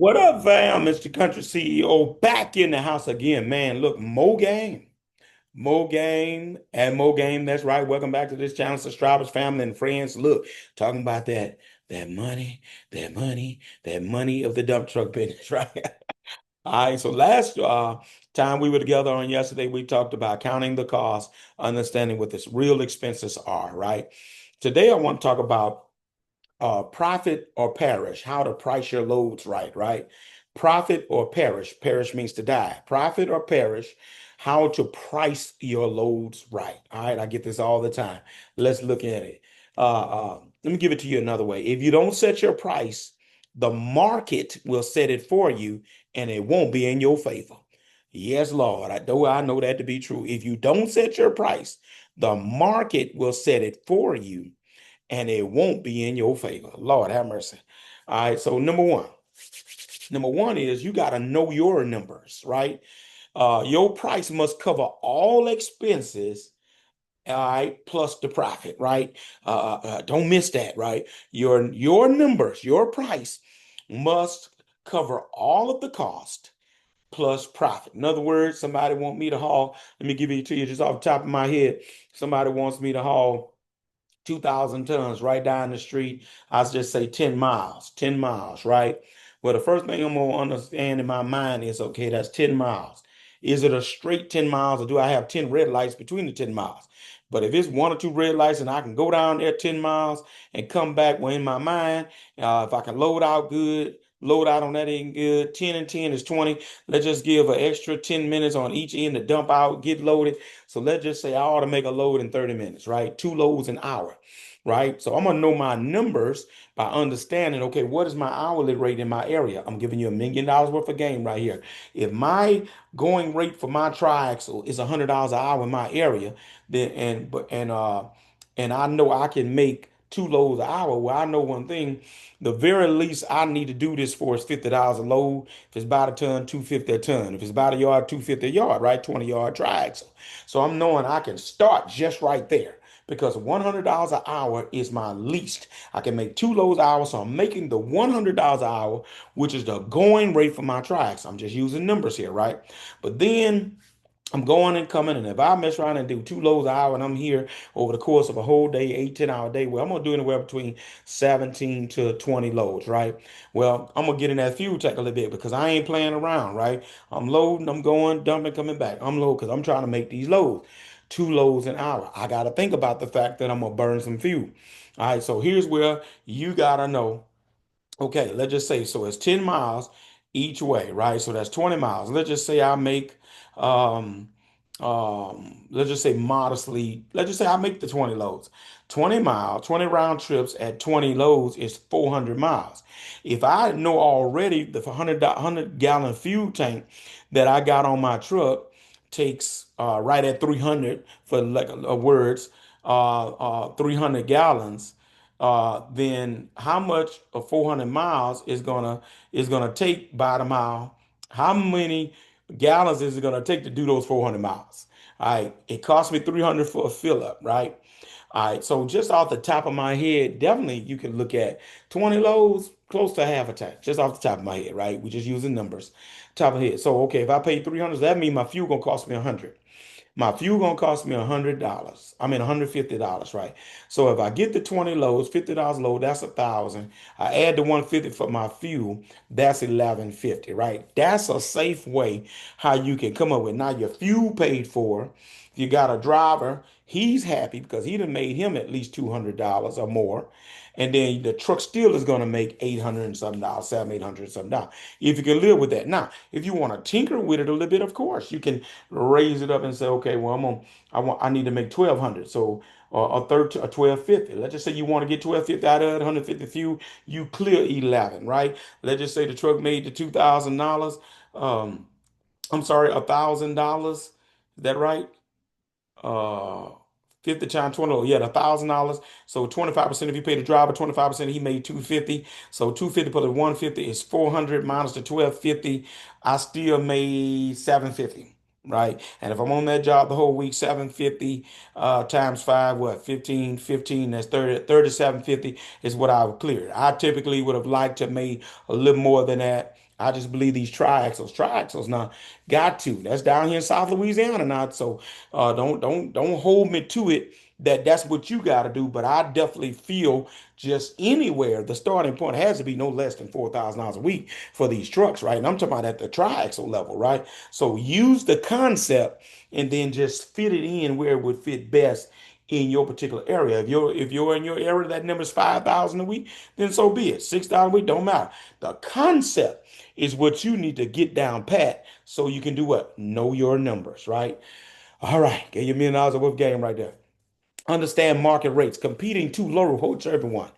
What up, fam? Mr. Country CEO back in the house again, man. Look, Mo Game. That's right. Welcome back to this channel, subscribers, family, and friends. Look, talking about that money, that money of the dump truck business, right? All right. So last time we were together on yesterday, we talked about counting the cost, understanding what the real expenses are, right? Today, I want to talk about profit or perish, how to price your loads right, right? Profit or perish. Perish means to die. Profit or perish, how to price your loads right. All right, I get this all the time. Let's look at it. Let me give it to you another way. If you don't set your price, the market will set it for you and it won't be in your favor. Yes, Lord. I know that to be true. If you don't set your price, the market will set it for you and it won't be in your favor. Lord have mercy. All right. So number one is you got to know your numbers, right? Your price must cover all expenses, all right, plus the profit, right? Don't miss that, right? Your numbers, your price must cover all of the cost plus profit. In other words, somebody want me to haul. Let me give it to you just off the top of my head. Somebody wants me to haul 2,000 tons right down the street. I just say 10 miles, right? Well, the first thing I'm gonna understand in my mind is, okay, that's 10 miles. Is it a straight 10 miles or do I have 10 red lights between the 10 miles? But if it's one or two red lights and I can go down there 10 miles and come back, well, in my mind, if I can load out good, load out on that end good, 10 and 10 is 20. Let's just give an extra 10 minutes on each end to dump out, get loaded. So let's just say I ought to make a load in 30 minutes, right? Two loads an hour, right? So I'm gonna know my numbers by understanding, okay, what is my hourly rate in my area? I'm giving you $1 million worth of game right here. If my going rate for my triaxle is $100 an hour in my area, then and I know I can make two loads an hour. Well, I know one thing, the very least I need to do this for is $50 a load. If it's about a ton, 250 a ton. If it's about a yard, 250 a yard, right? 20-yard triaxle. So I'm knowing I can start just right there because $100 an hour is my least. I can make two loads an hour, so I'm making the $100 an hour, which is the going rate for my triaxle. I'm just using numbers here, right? But then I'm going and coming, and if I mess around and do two loads an hour and I'm here over the course of a whole day, 8, 10 hour day, well, I'm gonna do anywhere between 17 to 20 loads, right? Well, I'm gonna get in that fuel tank a little bit because I ain't playing around, right? I'm loading, I'm going, dumping, coming back. I'm loading because I'm trying to make these loads. Two loads an hour. I gotta think about the fact that I'm gonna burn some fuel. All right, so here's where you gotta know. Okay, let's just say so it's 10 miles each way, right? So that's 20 miles. Let's just say I make um let's just say modestly, let's just say I make the 20 loads. 20 miles, 20 round trips at 20 loads is 400 miles. If I know already the 100 gallon fuel tank that I got on my truck takes right at 300 for like words 300 gallons, then how much of 400 miles is gonna take by the mile? How many gallons is it gonna take to do those 400 miles? All right, it cost me 300 for a fill up, right? All right, so just off the top of my head, definitely you can look at 20 loads, close to half a tank, just off the top of my head, right? We're just using numbers, top of the head. So okay, if I pay 300, that means my fuel gonna cost me 100. My fuel gonna cost me $100. I mean $150, right? So if I get the 20 loads, $50 load, that's 1,000. I add the 150 for my fuel, that's 1150, right? That's a safe way how you can come up with now your fuel paid for. If you got a driver, he's happy because he done made him at least $200 or more. And then the truck still is going to make 800 and something dollars, seven, 800 and something dollars. If you can live with that. Now, if you want to tinker with it a little bit, of course, you can raise it up and say, okay, well, I need to make 1,200. So, a third, a 1,250. Let's just say you want to get 1,250 out of it, 150 fuel, you clear 11, right? Let's just say the truck made the $2,000. Um, I'm sorry, $1,000. Is that right? uh 50 times 20, oh, yeah, $1,000. So 25%, if you pay the driver 25%, he made 250. So 250 plus 150 is 400 minus the 1,250. I still made 750. right? And if I'm on that job the whole week, 750 times five, what, 15, 15, that's 30, 3750 is what I would clear. I typically would have liked to made a little more than that. I just believe these triaxles now got to. That's down here in South Louisiana now. So don't hold me to it that that's what you got to do. But I definitely feel just anywhere the starting point has to be no less than $4,000 a week for these trucks, right? And I'm talking about at the triaxle level, right? So use the concept and then just fit it in where it would fit best in your particular area. If you're in your area that number is 5,000 a week, then so be it. 6,000 a week don't matter. The concept is what you need to get down pat so you can do what? Know your numbers, right? All right, get your $1 million worth game right there. Understand market rates. Competing too low hurts everyone.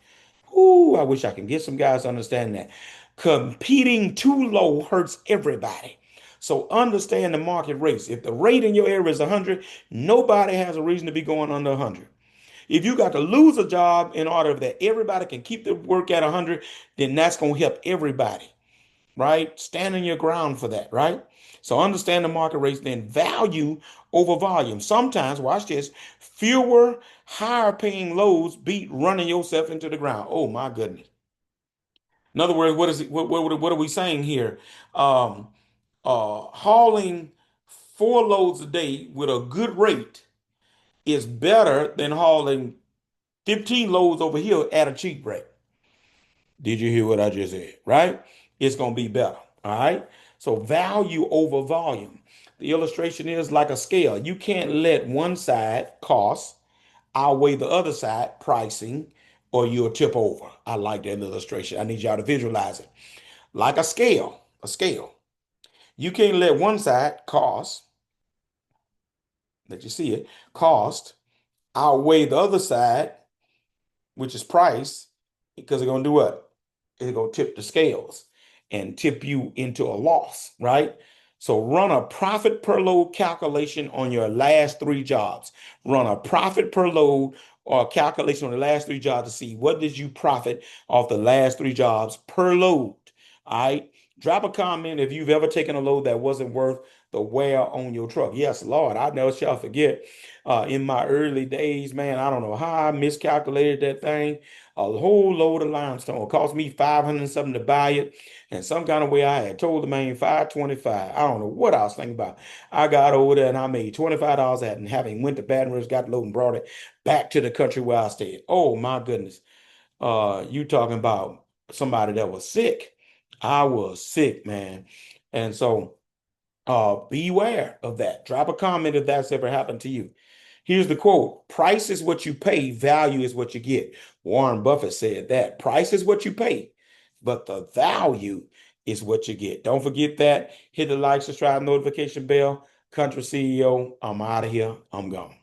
Ooh, I wish I can get some guys to understand that. Competing too low hurts everybody. So understand the market rates. If the rate in your area is 100, nobody has a reason to be going under 100. If you got to lose a job in order that everybody can keep the work at 100, then that's going to help everybody, right? Stand on your ground for that, right? So understand the market rates, then value over volume. Sometimes, watch this, fewer higher paying loads beat running yourself into the ground. Oh my goodness. In other words, what is it, what are we saying here? Um, hauling 4 loads a day with a good rate is better than hauling 15 loads over here at a cheap rate. Did you hear what I just said? Right? It's going to be better. All right. So value over volume. The illustration is like a scale. You can't let one side cost outweigh the other side pricing or you'll tip over. I like that illustration. I need y'all to visualize it. Like a scale, a scale. You can't let one side cost, let you see it, cost outweigh the other side, which is price, because they're going to do what? It's going to tip the scales and tip you into a loss, right? So run a profit per load calculation on your last 3 jobs. Run a profit per load or calculation on the last 3 jobs to see what did you profit off the last 3 jobs per load. All right. Drop a comment if you've ever taken a load that wasn't worth the wear on your truck. Yes, Lord, I never shall forget. In my early days, man, I don't know how I miscalculated that thing. A whole load of limestone. It cost me 500 and something to buy it. And some kind of way I had told the man 525. I don't know what I was thinking about. I got over there and I made $25 at it and having went to Baton Rouge, got the load and brought it back to the country where I stayed. Oh my goodness. You talking about somebody that was sick. I was sick, man. And so beware of that. Drop a comment if that's ever happened to you. Here's the quote: price is what you pay, value is what you get. Warren Buffett said that. Price is what you pay, but the value is what you get. Don't forget that. Hit the like, subscribe, notification bell. Country CEO, I'm out of here. I'm gone.